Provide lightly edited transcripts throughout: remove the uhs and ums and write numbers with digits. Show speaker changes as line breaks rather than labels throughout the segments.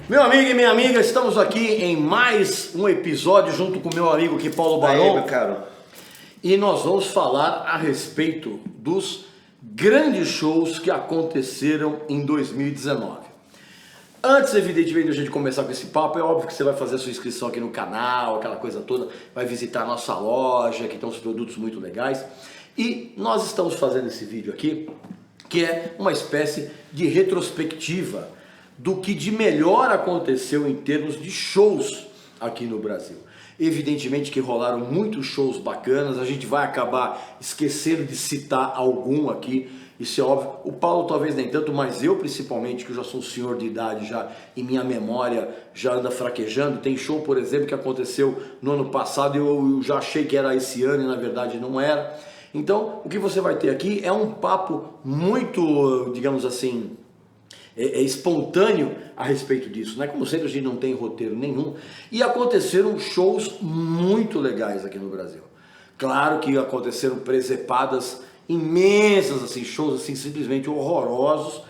Meu amigo e minha amiga, estamos aqui em mais um episódio junto com meu amigo aqui, Paulo Barão.
Meu caro.
E nós vamos falar a respeito dos grandes shows que aconteceram em 2019. Antes, evidentemente, de a gente começar com esse papo, é óbvio que você vai fazer a sua inscrição aqui no canal, aquela coisa toda, vai visitar a nossa loja, que tem uns produtos muito legais. E nós estamos fazendo esse vídeo aqui, que é uma espécie de retrospectiva do que de melhor aconteceu em termos de shows aqui no Brasil. Evidentemente que rolaram muitos shows bacanas, a gente vai acabar esquecendo de citar algum aqui, isso é óbvio. O Paulo talvez nem tanto, mas eu principalmente, que eu já sou um senhor de idade já, e minha memória já anda fraquejando. Tem show, por exemplo, que aconteceu no ano passado e eu já achei que era esse ano e na verdade não era. Então, o que você vai ter aqui é um papo muito, digamos assim, espontâneo a respeito disso, né? Como sempre, a gente não tem roteiro nenhum. E aconteceram shows muito legais aqui no Brasil. Claro que aconteceram presepadas imensas, assim, shows assim, simplesmente horrorosos,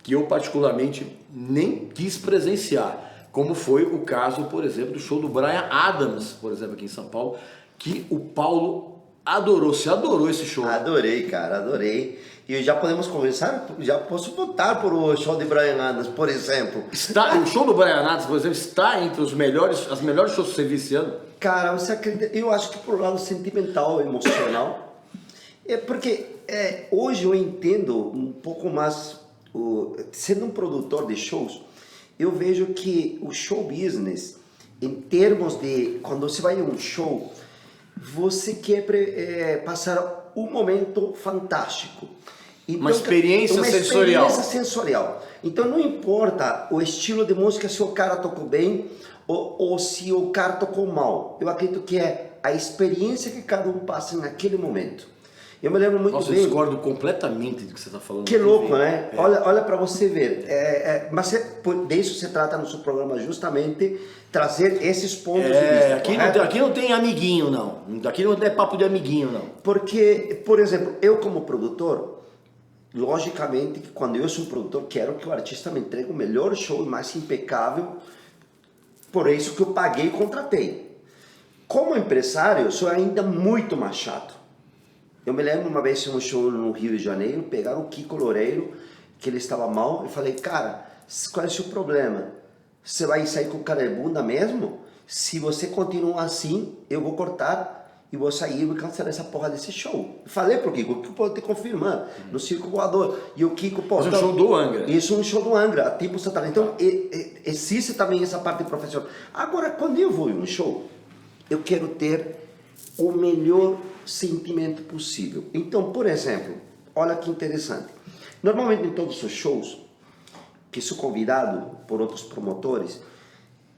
que eu particularmente nem quis presenciar. Como foi o caso, por exemplo, do show do Bryan Adams, por exemplo, aqui em São Paulo, que o Paulo adorou. Você adorou esse show?
Adorei, cara, adorei. E já podemos conversar, já posso botar por o show de Bryan Adams, por exemplo.
O show do Bryan Adams, por exemplo, está entre as melhores shows que você viu esse ano?
Cara, você acredita? Eu acho que por lado sentimental, emocional. Porque hoje eu entendo um pouco mais, sendo um produtor de shows, eu vejo que o show business, em termos de, quando você vai a um show, você quer passar um momento fantástico. Então,
uma experiência sensorial.
Uma experiência sensorial. Então não importa o estilo de música, se o cara tocou bem ou se o cara tocou mal. Eu acredito que é a experiência que cada um passa naquele momento. Eu me lembro muito bem.
Nossa, eu discordo completamente do que você está falando.
Que louco, né? Olha para você ver. Mas disso se trata no seu programa, justamente trazer esses pontos de vista.
Aqui não tem amiguinho, não. Aqui não é papo de amiguinho, não.
Porque, por exemplo, eu como produtor, logicamente que quando eu sou um produtor, quero que o artista me entregue o melhor show, o mais impecável. Por isso que eu paguei e contratei. Como empresário, eu sou ainda muito mais chato. Eu me lembro uma vez em um show no Rio de Janeiro, pegaram o Kiko Loureiro, que ele estava mal, e falei, cara, qual é o seu problema? Você vai sair com cara de bunda mesmo? Se você continuar assim, eu vou cortar e vou sair e vou cancelar essa porra desse show. Falei pro Kiko, o Kiko pode te confirmar, no Circo Voador. E o Kiko, pô...
Isso é um show do Angra.
Isso é um show do Angra, tipo Santana. Então, existe também essa parte profissional. Agora, quando eu vou em um show, eu quero ter o melhor sentimento possível. Então, por exemplo, olha que interessante. Normalmente em todos os shows que sou convidado por outros promotores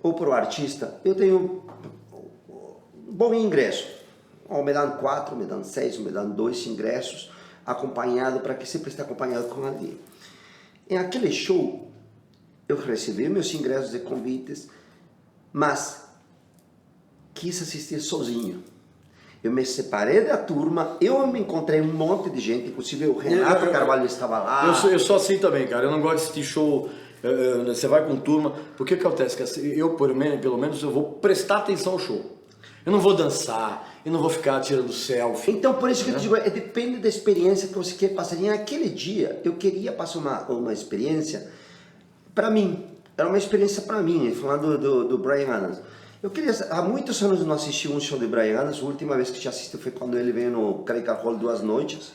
ou por um artista, eu tenho bom ingresso. Ou me dão 4, me dão 6, me dão 2 ingressos acompanhado, para que sempre esteja acompanhado com alguém. Em aquele show, eu recebi meus ingressos de convites, mas quis assistir sozinho. Eu me separei da turma, eu me encontrei um monte de gente, inclusive o Renato Carvalho estava lá.
Eu sou assim também, cara, eu não gosto de assistir show, você vai com turma, porque o que acontece? Que eu, pelo menos, eu vou prestar atenção ao show. Eu não vou dançar, eu não vou ficar tirando selfie.
Então, por isso que eu te digo, depende da experiência que você quer passar. E naquele dia, eu queria passar uma experiência para mim, era uma experiência para mim, falando do Bryan Adams. Há muitos anos eu não assisti um show de Bryan Adams. A última vez que já assisti foi quando ele veio no Carica Hall 2 noites.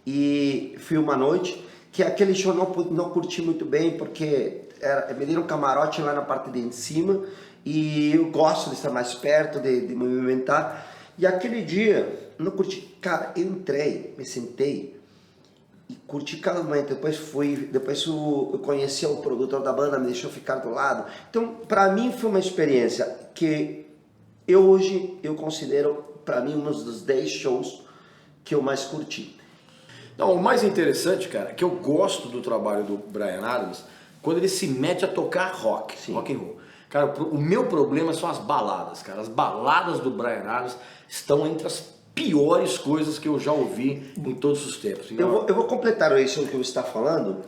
E fui uma noite que aquele show não curti muito bem, porque me deram um camarote lá na parte de cima. E eu gosto de estar mais perto, de me movimentar. E aquele dia, não curti. Cara, eu entrei, me sentei e curti cada momento. Depois eu conheci o produtor da banda, me deixou ficar do lado. Então, para mim foi uma experiência que hoje eu considero, para mim, um dos 10 shows que eu mais curti.
Não, o mais interessante, cara, é que eu gosto do trabalho do Bryan Adams quando ele se mete a tocar rock, rock and roll. Cara, o meu problema são as baladas, cara. As baladas do Bryan Adams estão entre as piores coisas que eu já ouvi em todos os tempos.
Eu vou completar isso que você está falando.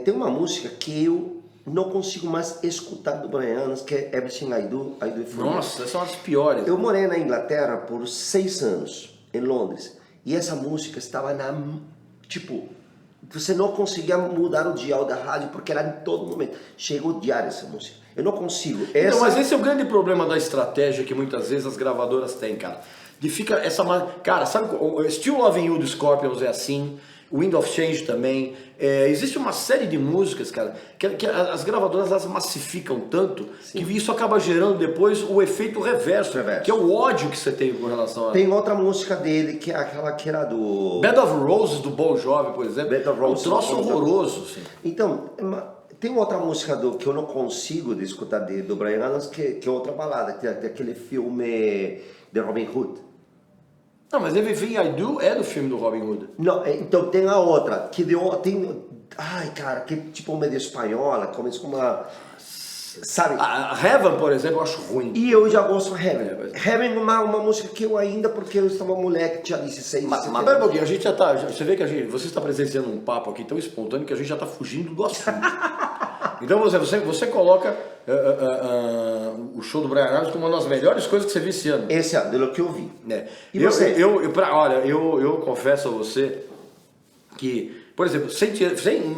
Tem uma música que eu não consigo mais escutar do Bryan Adams, que é Everything I Do It For You.
Nossa, essas são as piores.
Eu morei na Inglaterra por 6 anos, em Londres, e essa música estava tipo, você não conseguia mudar o dial da rádio, porque era em todo momento. Chega a odiar essa música. Eu não consigo.
Então, mas esse é o grande problema da estratégia que muitas vezes as gravadoras têm, cara. De fica essa... Cara, sabe, o Still Loving You do Scorpions é assim, Wind of Change também. Existe uma série de músicas, cara, que as gravadoras elas massificam tanto, sim, que isso acaba gerando depois o efeito reverso, que é o ódio que você tem com relação a...
Tem outra música dele, que é aquela que era do...
Bed of Roses, do Bon Jovi, por exemplo.
Bed of Roses,
um troço horroroso. Assim.
Então, tem outra música que eu não consigo de escutar do Bryan Adams, que é outra balada, que é aquele filme de Robin Hood.
Não, mas Everything I Do é do filme do Robin Hood.
Não, então tem a outra, que tem... Ai, cara, que tipo meio espanhola, começa com uma... Sabe?
A Heaven, por exemplo, eu acho ruim.
E eu já gosto de Heaven. Heaven é uma música que eu ainda, porque eu estava moleque, tinha 16,
mas pera um pouquinho, a gente já tá... Você vê que você está presenciando um papo aqui tão espontâneo que a gente já está fugindo do assunto. Então você coloca o show do Bryan Adams como uma das melhores coisas que você viu esse ano.
Esse ano, pelo que eu vi.
E você? Olha, eu confesso a você que, por exemplo, sem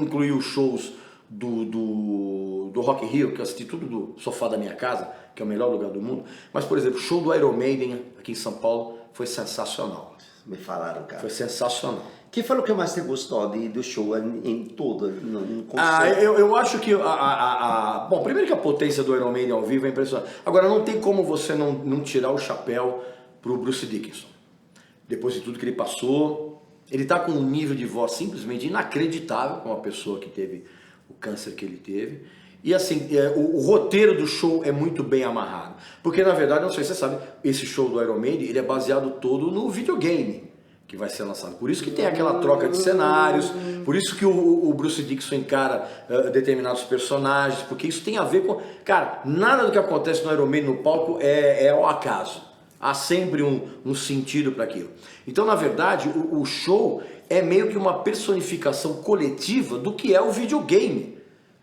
incluir os shows do Rock in Rio, que eu assisti tudo do sofá da minha casa, que é o melhor lugar do mundo, mas, por exemplo, o show do Iron Maiden aqui em São Paulo foi sensacional.
Me falaram, cara.
Foi sensacional.
Que foi o que mais você gostou do show em todo?
Eu acho que bom, primeiro que a potência do Iron Maiden ao vivo é impressionante. Agora, não tem como você não tirar o chapéu pro Bruce Dickinson. Depois de tudo que ele passou, ele tá com um nível de voz simplesmente inacreditável com uma pessoa que teve o câncer que ele teve. E assim, o roteiro do show é muito bem amarrado. Porque na verdade, não sei se você sabe, esse show do Iron Maiden, ele é baseado todo no videogame que vai ser lançado. Por isso que tem aquela troca de cenários, por isso que o Bruce Dickinson encara determinados personagens, porque isso tem a ver com... Cara, nada do que acontece no Iron Maiden no palco é ao acaso. Há sempre um sentido para aquilo. Então, na verdade, o show é meio que uma personificação coletiva do que é o videogame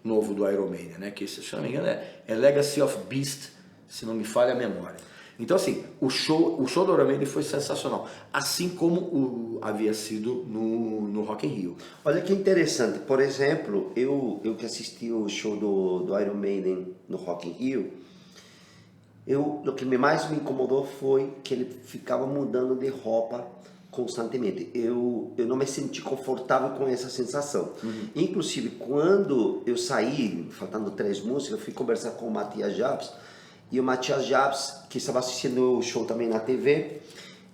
novo do Iron Maiden, né? Que, se não me engano, é Legacy of Beast, se não me falha a memória. Então, assim, o show do Iron Maiden foi sensacional, assim como havia sido no Rock in Rio.
Olha que interessante, por exemplo, eu que assisti o show do Iron Maiden no Rock in Rio, o que mais me incomodou foi que ele ficava mudando de roupa constantemente. Eu não me senti confortável com essa sensação. Inclusive, quando eu saí, faltando 3 músicas, eu fui conversar com o Matthias Jabs, e o Matthias Jabs, que estava assistindo o show também na TV,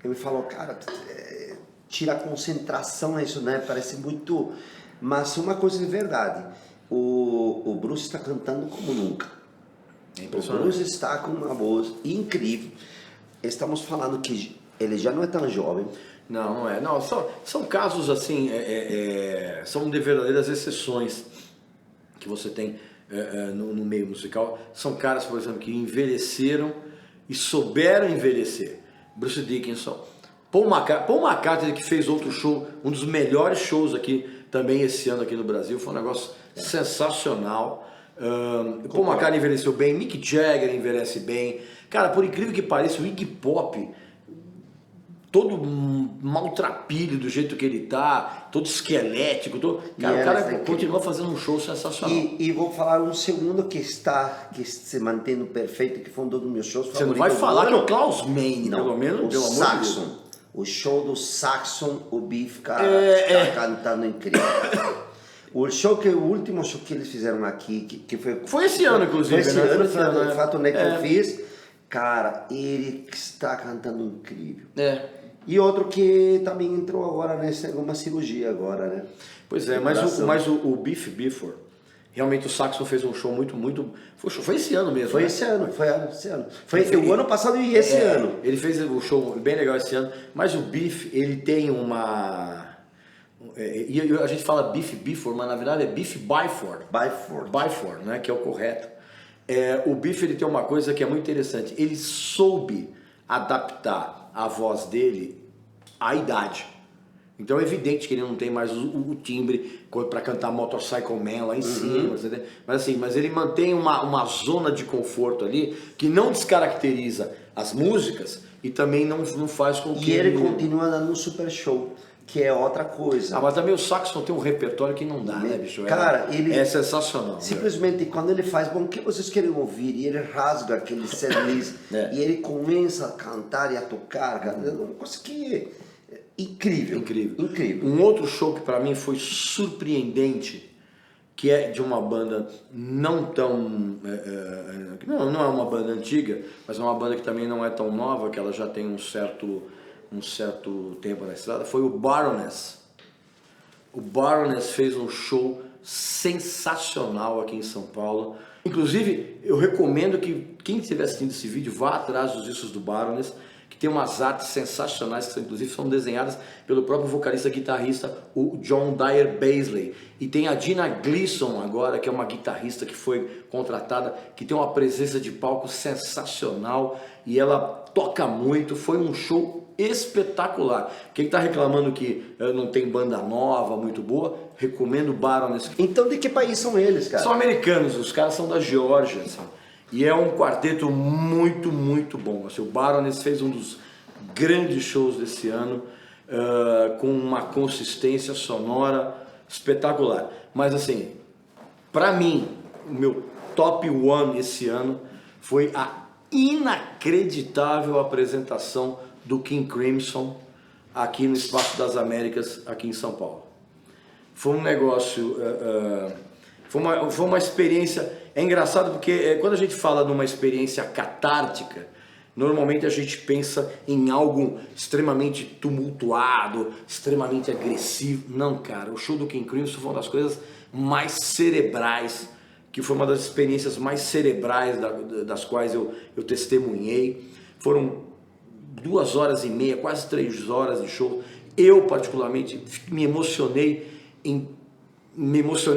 ele me falou, cara, tira a concentração nisso, né? Parece muito... Mas uma coisa é verdade, o Bruce está cantando como nunca. O Bruce está com uma voz incrível. Estamos falando que ele já não é tão jovem.
Não é. Não, são casos assim, são de verdadeiras exceções que você tem no meio musical. São caras, por exemplo, que envelheceram e souberam envelhecer. Bruce Dickinson, Paul McCartney, que fez outro show, um dos melhores shows aqui também esse ano aqui no Brasil, foi um negócio sensacional. Paul McCartney envelheceu bem, Mick Jagger envelhece bem. Cara, por incrível que pareça, o Iggy Pop, todo maltrapilho do jeito que ele tá, todo esquelético, o cara continua fazendo um show sensacional.
E vou falar um segundo que se mantendo perfeito, que foi um dos meus shows favoritos.
Você não vai falar que é o Klaus Meine, pelo menos, pelo amor de Deus.
O show do Saxon, o Biff, cara, está cantando incrível. O último show que eles fizeram aqui, que
foi esse ano, inclusive.
Foi esse ano, de fato, né, que eu fiz. Cara, ele está cantando incrível. E outro que também entrou agora numa cirurgia agora, né?
Pois é, mas o Biff Bifford, realmente o Saxon fez um show muito... Foi esse ano mesmo.
Foi, né? Esse ano. Foi o ano passado e esse ano.
Ele fez um show bem legal esse ano, mas o Biff, ele tem uma... E a gente fala Biff Bifford, mas na verdade é Biff Byford. Byford, né? Que é o correto. O Biff, ele tem uma coisa que é muito interessante. Ele soube adaptar a voz dele à idade. Então é evidente que ele não tem mais o timbre para cantar Motorcycle Man lá em cima, mas ele mantém uma zona de conforto ali que não descaracteriza as músicas e também não faz com que...
E ele continua dando um super show, que é outra coisa.
Mas também o Saxon tem um repertório que não dá, né, bicho?
Cara, ele...
É sensacional.
Simplesmente, quando ele faz, bom, o que vocês querem ouvir? E ele rasga aquele setlist, e ele começa a cantar e a tocar, cara. É uma coisa que... Incrível.
Um outro show que para mim foi surpreendente, que é de uma banda não tão... não é uma banda antiga, mas é uma banda que também não é tão nova, que ela já tem um certo tempo na estrada, foi o Baroness. O Baroness fez um show sensacional aqui em São Paulo. Inclusive, eu recomendo que quem estiver assistindo esse vídeo vá atrás dos discos do Baroness, que tem umas artes sensacionais, que inclusive são desenhadas pelo próprio vocalista e guitarrista, o John Dyer Baisley. E tem a Gina Gleason agora, que é uma guitarrista que foi contratada, que tem uma presença de palco sensacional e ela toca muito. Foi um show espetacular. Quem está reclamando que não tem banda nova, muito boa, recomendo o Baroness.
Então de que país são eles, cara?
São americanos, os caras são da Geórgia, sabe? E é um quarteto muito, muito bom. Assim, o Baroness fez um dos grandes shows desse ano, com uma consistência sonora espetacular. Mas assim, para mim, o meu top one esse ano foi a inacreditável apresentação do King Crimson aqui no Espaço das Américas, aqui em São Paulo. Foi um negócio, foi uma experiência. É engraçado porque quando a gente fala de uma experiência catártica, normalmente a gente pensa em algo extremamente tumultuado, extremamente agressivo. Não, cara, o show do King Crimson foi uma das coisas mais cerebrais, que foi uma das experiências mais cerebrais das quais eu testemunhei. Foram 2h30, quase 3 horas de show. Eu particularmente me emocionei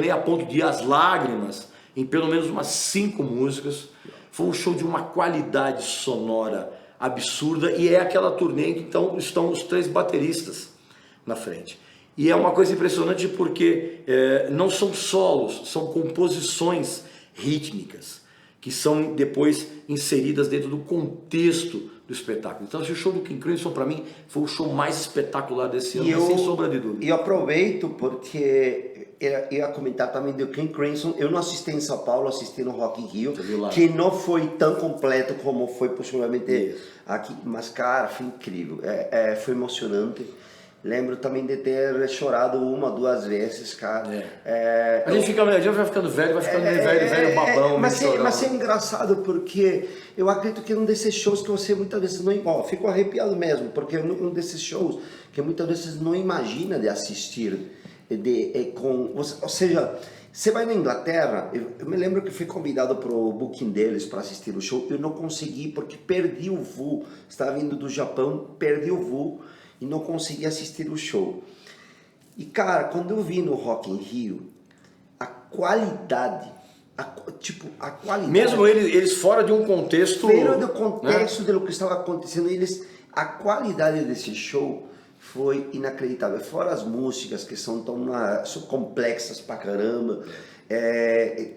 a ponto de ir às lágrimas em pelo menos umas 5 músicas. Foi um show de uma qualidade sonora absurda e é aquela turnê em que então estão os 3 bateristas na frente. E é uma coisa impressionante porque não são solos, são composições rítmicas que são depois inseridas dentro do contexto do espetáculo. Então esse show do King Crimson para mim foi o show mais espetacular desse ano, sem sombra de dúvida.
E eu aproveito porque eu ia comentar também do King Crimson. Eu não assisti em São Paulo, assisti no Rock in Rio, que não foi tão completo como foi possivelmente aqui, mas cara, foi incrível, foi emocionante. Lembro também de ter chorado 1 ou 2 vezes, cara.
A gente vai ficando velho, velho babão.
Mas é engraçado porque eu acredito que é um desses shows que você muitas vezes não... fico arrepiado mesmo, porque é um desses shows que muitas vezes não imagina de assistir. Ou seja, você vai na Inglaterra, eu me lembro que fui convidado para o booking deles para assistir o show, eu não consegui porque perdi o voo, estava vindo do Japão, perdi o voo e não consegui assistir o show. E cara, quando eu vi no Rock in Rio, a qualidade,
mesmo eles fora de um contexto...
Fora do contexto, né, do que estava acontecendo, a qualidade desse show foi inacreditável. Fora as músicas que são complexas pra caramba,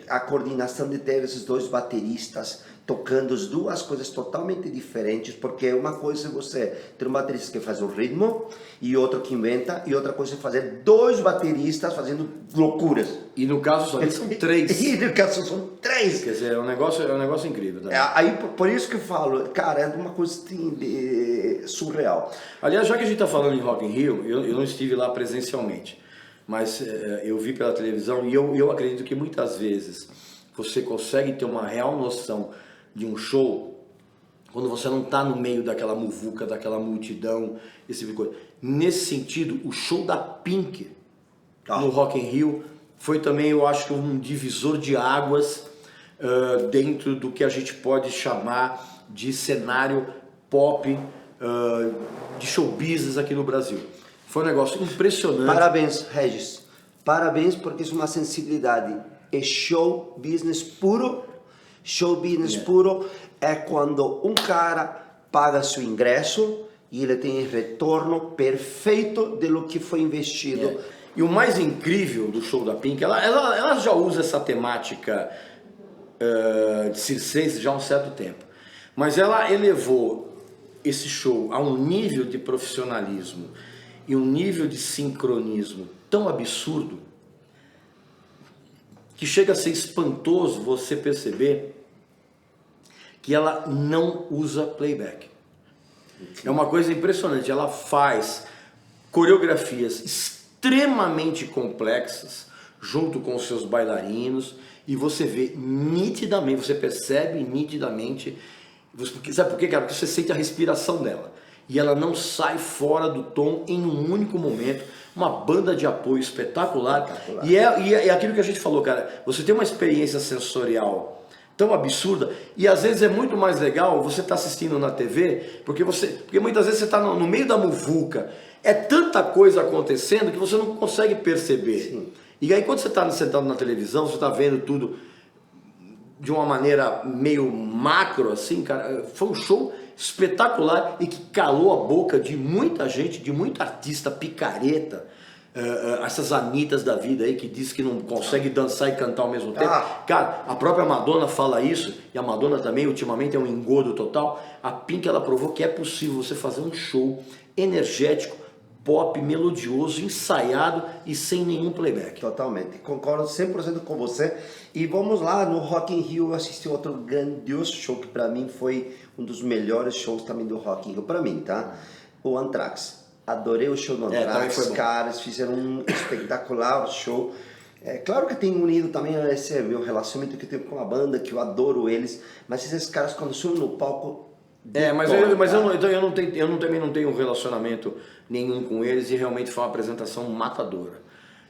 a coordenação de ter esses 2 bateristas tocando as 2 coisas totalmente diferentes, porque uma coisa é você ter um baterista que faz o ritmo e outro que inventa, e outra coisa é fazer 2 bateristas fazendo loucuras.
E no caso só são 3.
E no caso são 3.
Quer dizer, é um negócio incrível. Tá?
Aí por isso que eu falo, cara, é uma coisa surreal.
Aliás, já que a gente está falando em Rock in Rio, eu não estive lá presencialmente, mas eu vi pela televisão e eu acredito que muitas vezes você consegue ter uma real noção de um show quando você não está no meio daquela muvuca, daquela multidão, esse tipo de coisa. Nesse sentido, o show da Pink no Rock in Rio foi também, eu acho que um divisor de águas dentro do que a gente pode chamar de cenário pop, de show business aqui no Brasil. Foi um negócio impressionante.
Parabéns, Regis. Parabéns, porque isso é uma sensibilidade. É show business puro. Show business puro é quando um cara paga seu ingresso, e ele tem retorno perfeito de lo que foi investido.
E o mais incrível do show da Pink, ela já usa essa temática de circense já há um certo tempo. Mas ela elevou esse show a um nível de profissionalismo e um nível de sincronismo tão absurdo que chega a ser espantoso você perceber que ela não usa playback. É uma coisa impressionante, ela faz coreografias extremamente complexas junto com os seus bailarinos e você vê nitidamente, você percebe nitidamente, sabe por quê, cara? Porque você sente a respiração dela e ela não sai fora do tom em um único momento. Uma banda de apoio espetacular. E é aquilo que a gente falou, cara, você tem uma experiência sensorial tão absurda e às vezes é muito mais legal você estar assistindo na TV, porque muitas vezes você está no meio da muvuca, é tanta coisa acontecendo que você não consegue perceber.
Sim.
E aí quando você está sentado na televisão, você está vendo tudo de uma maneira meio macro assim, cara, foi um show espetacular e que calou a boca de muita gente, de muito artista picareta, essas Anitas da vida aí que diz que não consegue dançar e cantar ao mesmo tempo. Cara, a própria Madonna fala isso, e a Madonna também ultimamente é um engodo total. A Pink, ela provou que é possível você fazer um show energético, pop, melodioso, ensaiado e sem nenhum playback.
Totalmente, concordo 100% com você. E vamos lá, no Rock in Rio eu assisti outro grandioso show que para mim foi um dos melhores shows também do Rock in Rio, para mim, tá? O Anthrax. Adorei o show do Anthrax, os caras fizeram um espetacular show. É claro que tem unido também esse meu relacionamento que eu tenho com a banda, que eu adoro eles, mas esses caras quando subem no palco... eu também não tenho um relacionamento nenhum com eles e realmente foi uma apresentação matadora.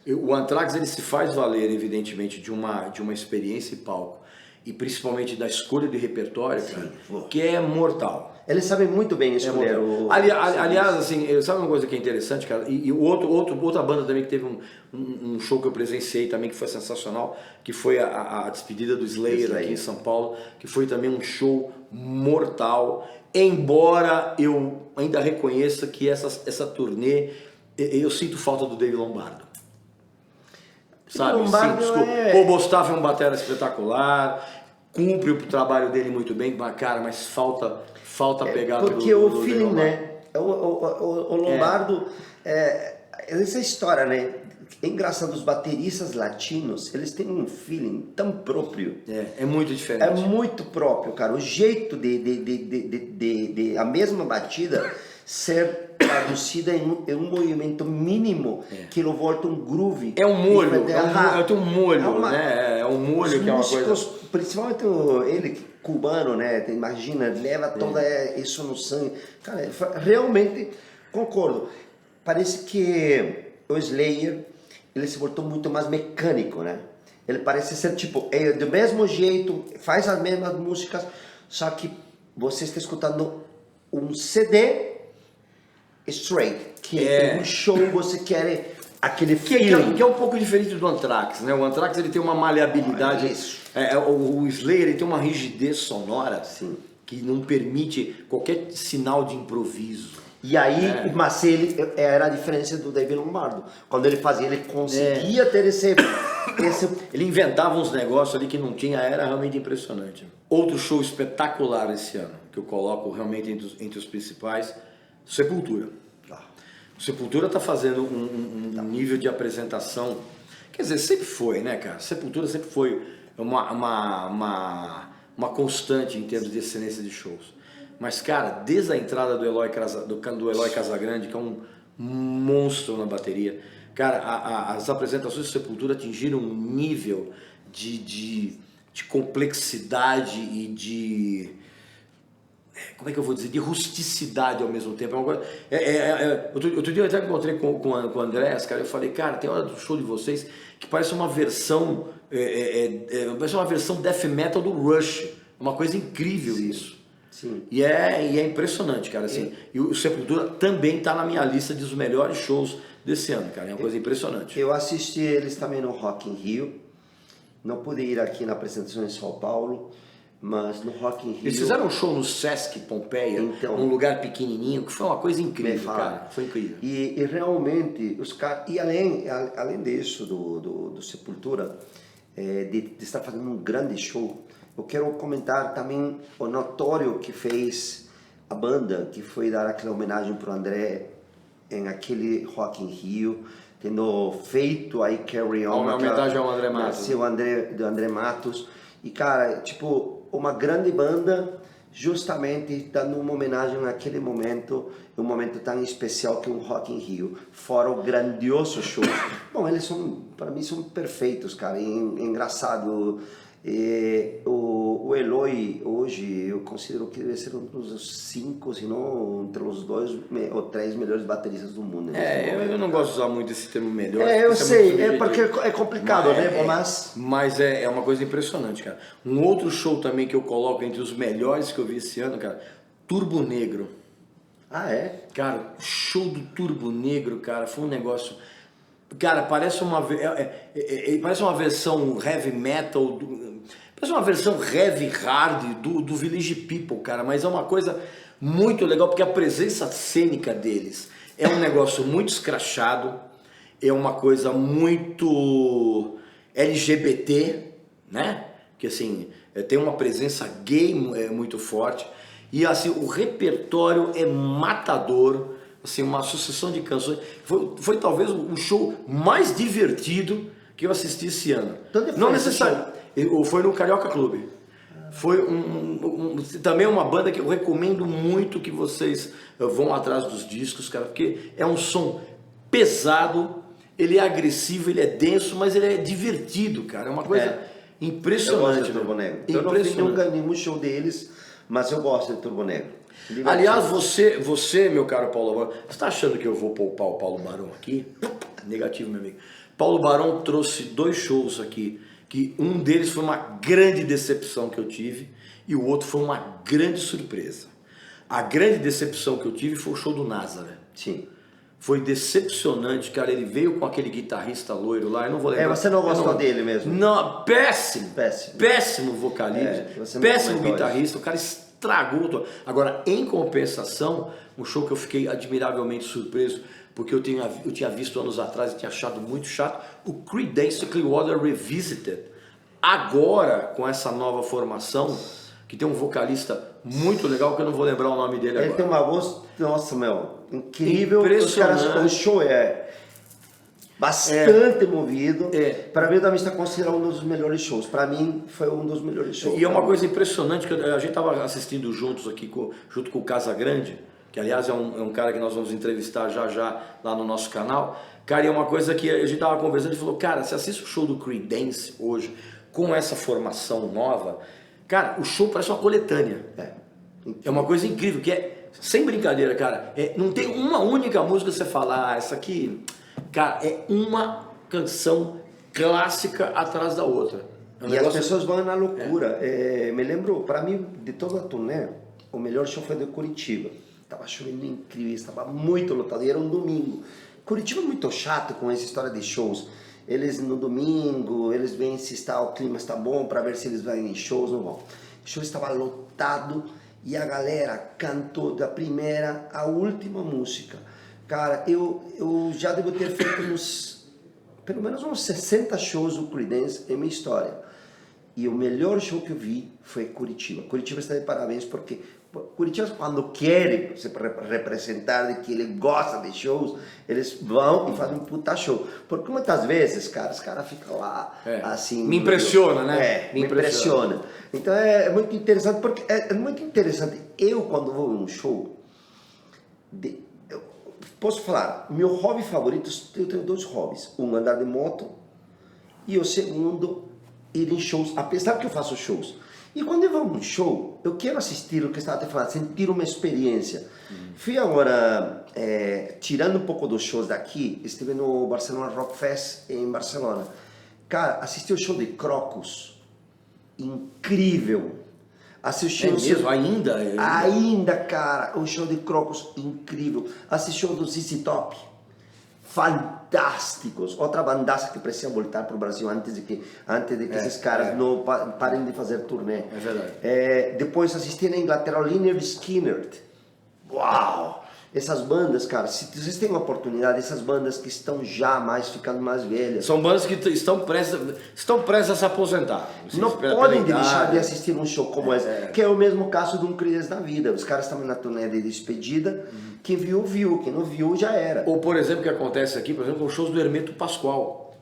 O Anthrax, ele se faz valer, evidentemente, de uma experiência e palco, e principalmente da escolha de repertório, cara, que é mortal. Eles sabem muito bem escolher o...
Aliás, assim, sabe uma coisa que é interessante, cara? E outra banda também que teve um show que eu presenciei também que foi sensacional, que foi a despedida do Slayer aqui em São Paulo, que foi também um show mortal, embora eu ainda reconheça que essa turnê, eu sinto falta do Dave Lombardo. Sabe?
Lombardo
O Bostaff é um batera espetacular, cumpre o trabalho dele muito bem, cara, mas falta a pegada
porque o feeling, né? O Lombardo, essa história, né? É engraçado, os bateristas latinos, eles têm um feeling tão próprio.
É muito diferente.
É muito próprio, cara. O jeito de a mesma batida ser traduzida em um movimento mínimo que ele volta um groove.
É um molho, tem um molho, né? É um molho que é uma coisa...
Principalmente ele, cubano, né? Imagina, leva toda isso no sangue. Cara, realmente concordo. Parece que o Slayer, ele se voltou muito mais mecânico, né? Ele parece ser tipo, do mesmo jeito, faz as mesmas músicas, só que você está escutando um CD straight, que um show você quer aquele feeling.
Que é um pouco diferente do Anthrax, né? O Anthrax, ele tem uma maleabilidade, o Slayer, ele tem uma rigidez sonora, assim, que não permite qualquer sinal de improviso.
E aí, mas ele era a diferença do David Lombardo. Quando ele fazia, ele conseguia ter esse...
Ele inventava uns negócios ali que não tinha, era realmente impressionante. Outro show espetacular esse ano, que eu coloco realmente entre os principais, Sepultura. O Sepultura está fazendo um nível de apresentação, quer dizer, sempre foi, né, cara? Sepultura sempre foi uma constante em termos de excelência de shows. Mas, cara, desde a entrada do Eloy Casagrande, que é um monstro na bateria, cara, as apresentações do Sepultura atingiram um nível de complexidade e de... como é que eu vou dizer? De rusticidade ao mesmo tempo. É uma coisa, outro dia eu até encontrei com o Andrés, cara, eu falei, cara, tem hora do show de vocês que parece uma versão parece uma versão death metal do Rush. Uma coisa incrível isso.
Sim.
E é impressionante, cara, assim. E o Sepultura também está na minha lista dos melhores shows desse ano, cara. É uma coisa impressionante.
Eu assisti eles também no Rock in Rio. Não pude ir aqui na apresentação em São Paulo, mas no Rock in Rio...
Eles fizeram um show no Sesc Pompeia,
Então,
num lugar pequenininho, que foi uma coisa incrível,
fala.
cara. Foi incrível.
E realmente, os caras... E além disso, do Sepultura, de estar fazendo um grande show, eu quero comentar também o notório que fez a banda, que foi dar aquela homenagem para o André em aquele Rock in Rio, tendo feito aí Carry On.
Uma homenagem ao André Matos.
Sim, do André Matos. E, cara, tipo, uma grande banda justamente dando uma homenagem naquele momento, um momento tão especial que um Rock in Rio, fora o grandioso show. Bom, eles são, para mim, são perfeitos, cara, engraçado. O Eloy, hoje, eu considero que deve ser um dos 5, se não entre os 2 ou 3 melhores bateristas do mundo.
Eu não gosto de usar muito esse termo melhor.
Eu sei,
é
porque é complicado, né?
Mas é uma coisa impressionante, cara. Um outro show também que eu coloco entre os melhores que eu vi esse ano, cara, Turbo Negro.
Ah, é?
Cara, o show do Turbo Negro, cara, foi um negócio... Cara, parece uma versão heavy metal, parece uma versão heavy hard do Village People, cara, mas é uma coisa muito legal, porque a presença cênica deles é um negócio muito escrachado, é uma coisa muito LGBT, né? Que assim, tem uma presença gay muito forte, e assim, o repertório é matador, assim, uma sucessão de canções. Foi talvez o show mais divertido que eu assisti esse ano. Não necessariamente. Foi no Carioca Clube. Foi também uma banda que eu recomendo muito que vocês vão atrás dos discos, cara, porque é um som pesado, ele é agressivo, ele é denso, mas ele é divertido, cara. É uma coisa impressionante.
Eu gosto do Turbo Negro. Eu não fiz nunca nenhum show deles, mas eu gosto do Turbo Negro.
Aliás, você, meu caro Paulo Barão, você está achando que eu vou poupar o Paulo Barão aqui? Negativo, meu amigo. Paulo Barão trouxe 2 shows aqui, que um deles foi uma grande decepção que eu tive e o outro foi uma grande surpresa. A grande decepção que eu tive foi o show do Nazaré.
Sim.
Foi decepcionante, cara. Ele veio com aquele guitarrista loiro lá, eu não vou lembrar.
Você não gostou dele mesmo?
Não, péssimo.
Péssimo.
Péssimo vocalista, péssimo guitarrista. O cara estragou tudo. Agora, em compensação, um show que eu fiquei admiravelmente surpreso, porque eu tinha visto anos atrás e tinha achado muito chato, o Creedence Clearwater Revisited. Agora, com essa nova formação, que tem um vocalista muito legal, que eu não vou lembrar o nome dele agora.
Ele tem uma voz, nossa, meu, incrível.
Impressionante.
O show é bastante movido. Para mim, também está considerado um dos melhores shows. Para mim, foi um dos melhores shows.
E é uma coisa impressionante, que a gente estava assistindo juntos aqui, junto com o Casagrande, que aliás é um cara que nós vamos entrevistar já lá no nosso canal. Cara, e é uma coisa que a gente estava conversando e falou, cara, você assiste o show do Creedence hoje, com essa formação nova, cara, o show parece uma coletânea. É uma coisa incrível, que é, sem brincadeira, cara, não tem uma única música que você fala, essa aqui, cara, é uma canção clássica atrás da outra.
E as pessoas vão na loucura. Me lembro, para mim, de toda a turnê, o melhor show foi de Curitiba. Estava chovendo incrível, estava muito lotado, e era um domingo. Curitiba é muito chato com essa história de shows. Eles no domingo, eles veem se o clima está bom para ver se eles vão em shows ou não. O show estava lotado e a galera cantou da primeira à última música. Cara, eu já devo ter feito pelo menos uns 60 shows do Creedence em minha história. E o melhor show que eu vi foi Curitiba. Curitiba está de parabéns porque Curitiba, quando quer se representar de que ele gosta de shows, eles vão e fazem um puta show. Porque muitas vezes, cara, os caras ficam lá assim...
Me impressiona, né?
Me impressiona. Então é muito interessante, porque é muito interessante. Eu, quando vou em um show, eu posso falar, meu hobby favorito, eu tenho 2 hobbies. Um, andar de moto, e o segundo, ir em shows, apesar que eu faço shows. E quando eu vou a um show, eu quero assistir o que eu estava te falando, sentir uma experiência. Fui agora, tirando um pouco dos shows daqui, estive no Barcelona Rock Fest em Barcelona. Cara, assisti o show de Crocus, incrível. Assisti
mesmo? Ainda?
Ainda, cara, o show de Crocus, incrível. Assisti o do ZZ Top, fantástico. fantásticos. Outra bandaça que precisa voltar para o Brasil antes de que esses caras não parem de fazer turnê.
É verdade.
Depois assisti na Inglaterra o Lynyrd Skynyrd. Uau! Essas bandas, cara, se vocês têm uma oportunidade, essas bandas que estão já ficando mais velhas.
São bandas que estão prestes a se aposentar.
Não podem deixar de assistir um show como esse, que é o mesmo caso de um Creedence da vida. Os caras estão na turnê de despedida, quem viu, viu, quem não viu, já era.
Ou, por exemplo, o que acontece aqui, por exemplo, com os shows do Hermeto Pascoal.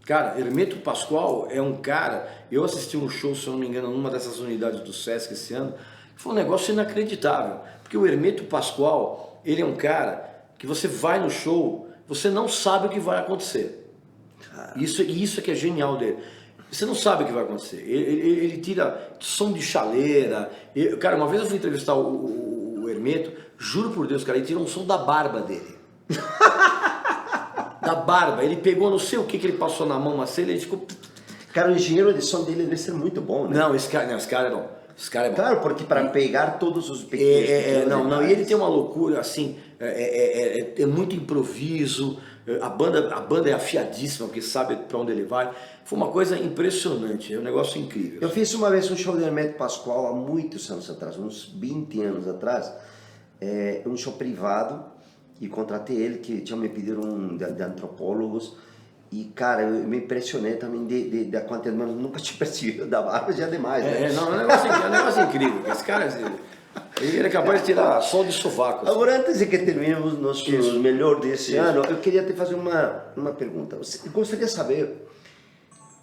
Cara, Hermeto Pascoal é um cara... Eu assisti um show, se eu não me engano, numa dessas unidades do Sesc esse ano, que foi um negócio inacreditável. Porque o Hermeto Pascoal... Ele é um cara que você vai no show, você não sabe o que vai acontecer. Isso é que é genial dele. Você não sabe o que vai acontecer. Ele tira som de chaleira. Cara, uma vez eu fui entrevistar o Hermeto, juro por Deus, cara, ele tira um som da barba dele. Da barba. Ele pegou não sei o que ele passou na mão, mas ele ficou...
Cara, o engenheiro de som dele deve ser muito bom, né?
Não, esse cara é bom. Esse cara é bom.
Claro, porque para pegar todos os pequenos...
Não, e ele tem uma loucura, assim, é muito improviso, a banda é afiadíssima, porque sabe para onde ele vai. Foi uma coisa impressionante, é um negócio incrível.
Eu fiz uma vez um show de Hermeto Pascoal há muitos anos atrás, uns 20 anos atrás, um show privado, e contratei ele, que tinha me pedido de antropólogos. E, cara, eu me impressionei também da quantidade, mas nunca tinha percebido da barba, já é demais, né?
É um negócio incrível. Esse cara, ele é capaz de tirar som de sovaco.
Agora, antes de que terminemos o nosso melhor desse ano, eu queria te fazer uma pergunta. Eu gostaria de saber,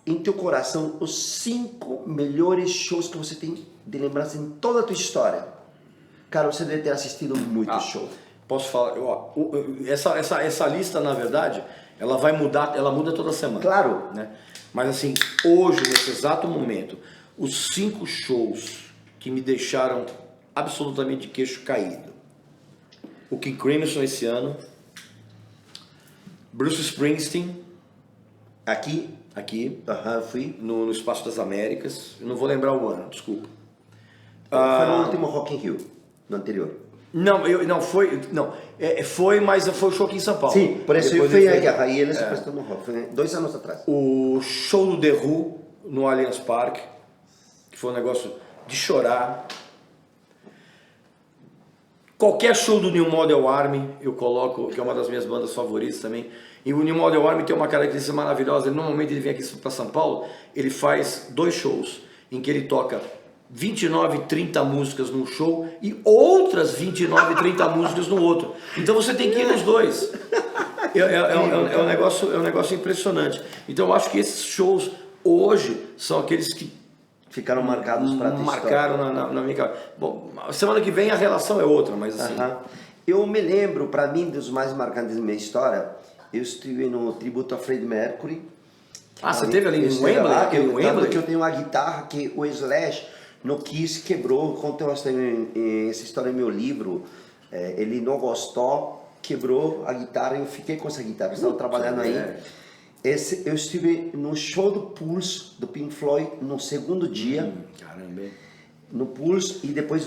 em teu coração, os 5 melhores shows que você tem de lembrança em toda a tua história. Cara, você deve ter assistido muitos shows.
Posso falar? Essa lista, na verdade... Ela vai mudar, ela muda toda semana.
Claro.
Né? Mas assim, hoje, nesse exato momento, os 5 shows que me deixaram absolutamente de queixo caído. O King Crimson esse ano. Bruce Springsteen.
Aqui.
Fui. No Espaço das Américas. Eu não vou lembrar o ano, desculpa.
Foi no último Rock in Rio, no anterior.
Foi, mas foi o show aqui em São Paulo.
Sim, por isso eu fui aqui, aí ele se prestou no rock, foi 2 anos atrás.
O show do The Who no Allianz Parque, que foi um negócio de chorar. Qualquer show do New Model Army eu coloco, que é uma das minhas bandas favoritas também. E o New Model Army tem uma característica maravilhosa. Normalmente ele vem aqui para São Paulo, ele faz 2 shows em que ele toca 29, 30 músicas num show e outras 29, 30 músicas no outro. Então você tem que ir nos 2. É um negócio impressionante. Então eu acho que esses shows hoje são aqueles que
ficaram marcados para ti.
Marcaram na minha cabeça. Bom, semana que vem a relação é outra, mas assim...
Eu me lembro, para mim, dos mais marcantes da minha história, eu estive no tributo a Freddie Mercury.
Você teve ali em Wembley?
Tanto que eu tenho uma guitarra que o Slash no Kiss quebrou, conto essa história no meu livro, ele não gostou, quebrou a guitarra e eu fiquei com essa guitarra, eu estava trabalhando aí. Eu estive no show do Pulse, do Pink Floyd, no segundo dia, no Pulse, e depois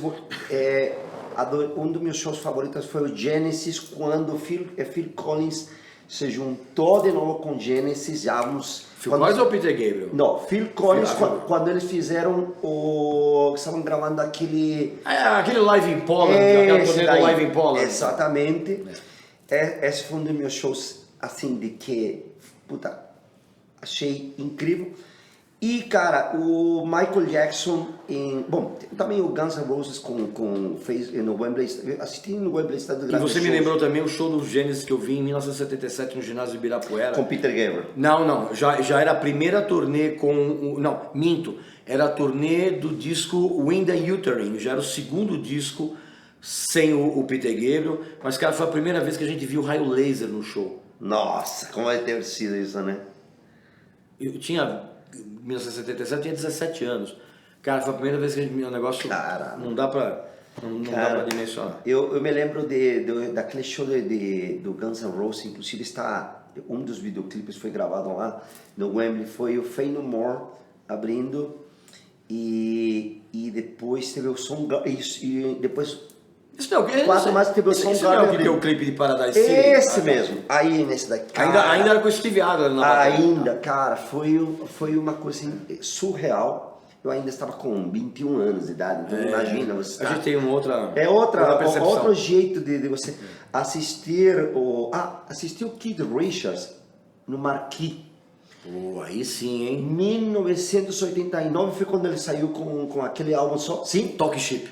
um dos meus shows favoritos foi o Genesis, quando Phil Collins se juntou de novo com Genesis,
Phil Collins ou Peter Gabriel?
Não, Phil Collins, quando eles fizeram estavam gravando aquele
Live in Poland, aquela turnê do Live in Poland.
Exatamente. Esse foi um dos meus shows, assim, de que, achei incrível. E, cara, o Michael Jackson, também o Guns N' Roses fez no Wembley, assisti no Wembley Stadium.
E você me lembrou também o show do Genesis que eu vi em 1977 no ginásio de Ibirapuera.
Com Peter Gabriel.
Não, já era a primeira turnê era a turnê do disco Wind and Uterine, já era o segundo disco sem o Peter Gabriel, mas, cara, foi a primeira vez que a gente viu o raio laser no show.
Nossa, como vai ter sido isso, né?
Eu tinha... Em 1977 eu tinha 17 anos. Cara, foi a primeira vez que o negócio não dá pra dimensionar.
Eu me lembro daquele show do Guns N' Roses, inclusive um dos videoclipes foi gravado lá no Wembley, foi o Faith No More abrindo e depois teve o som e depois
Isso não é o que?
Quatro mais que você
Isso não é o que tem o clipe de Paradise City?
Esse mesmo. Aí nesse daqui.
Ainda era com o Steve Adler na bateria.
Ainda, cara, foi uma coisa assim, surreal. Eu ainda estava com 21 anos de idade, então imagina você.
A gente tem uma outra.
Outro jeito de você assistir assistir o Keith Richards no Marquee.
Pô, aí sim, hein?
1989 foi quando ele saiu com aquele álbum só. Sim,
Talk Ship.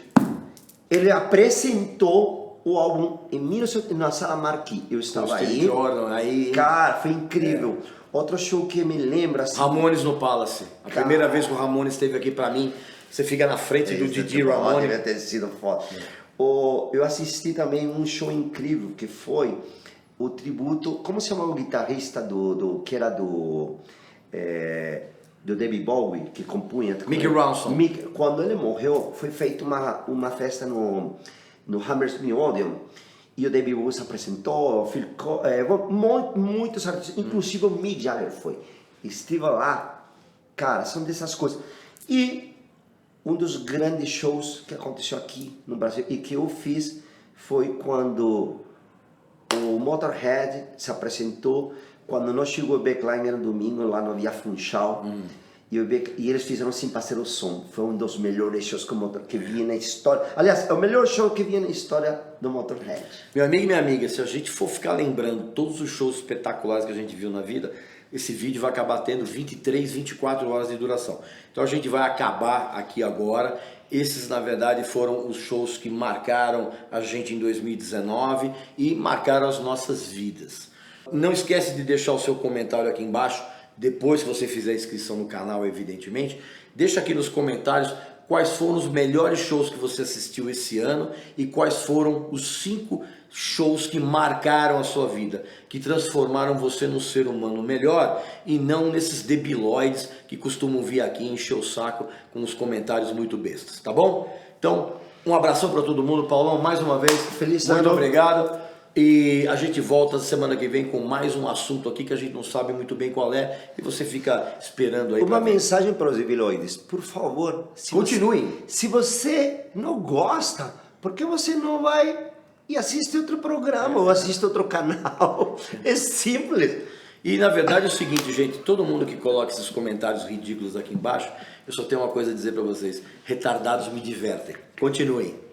ele apresentou o álbum em 1989 na Sala Marquee. Eu estava aí.
Jordan, aí.
Cara, foi incrível. Outro show que me lembra assim.
Ramones no Palace. A primeira vez que o Ramones esteve aqui pra mim, você fica na frente do Didi Ramone.
Deve ter sido foda. Eu assisti também um show incrível que foi o tributo. Como se chamava o guitarrista que era do David Bowie, que compunha.
Mickey Ronson.
Quando ele morreu, foi feita uma festa no Hammersmith Odeon. E o David Bowie se apresentou, muitos artistas, inclusive o Mick Jagger foi. Estive lá, cara, são dessas coisas. E um dos grandes shows que aconteceu aqui no Brasil e que eu fiz foi quando o Motorhead se quando nós chegou o Backliner no domingo lá no Via Funchal. E eles fizeram Sem Parceiro Som. Foi um dos melhores shows que vi na história. Aliás, é o melhor show que vi na história do Motorhead.
Meu amigo e minha amiga, se a gente for ficar lembrando todos os shows espetaculares que a gente viu na vida, esse vídeo vai acabar tendo 23, 24 horas de duração. Então a gente vai acabar aqui agora. Esses, na verdade, foram os shows que marcaram a gente em 2019 e marcaram as nossas vidas. Não esquece de deixar o seu comentário aqui embaixo. Depois que você fizer a inscrição no canal, evidentemente, deixa aqui nos comentários quais foram os melhores shows que você assistiu esse ano e quais foram os 5 shows que marcaram a sua vida, que transformaram você num ser humano melhor e não nesses debilóides que costumam vir aqui encher o saco com os comentários muito bestas, tá bom? Então, um abração para todo mundo. Paulão, mais uma vez,
feliz
muito
ano.
Obrigado. E a gente volta semana que vem com mais um assunto aqui que a gente não sabe muito bem qual é e você fica esperando aí.
Uma mensagem para os debilóides, por favor,
continuem.
Se você não gosta, por que você não vai e assiste outro programa ou assiste outro canal? É simples.
E na verdade é o seguinte, gente, todo mundo que coloca esses comentários ridículos aqui embaixo, eu só tenho uma coisa a dizer para vocês: retardados me divertem. Continuem.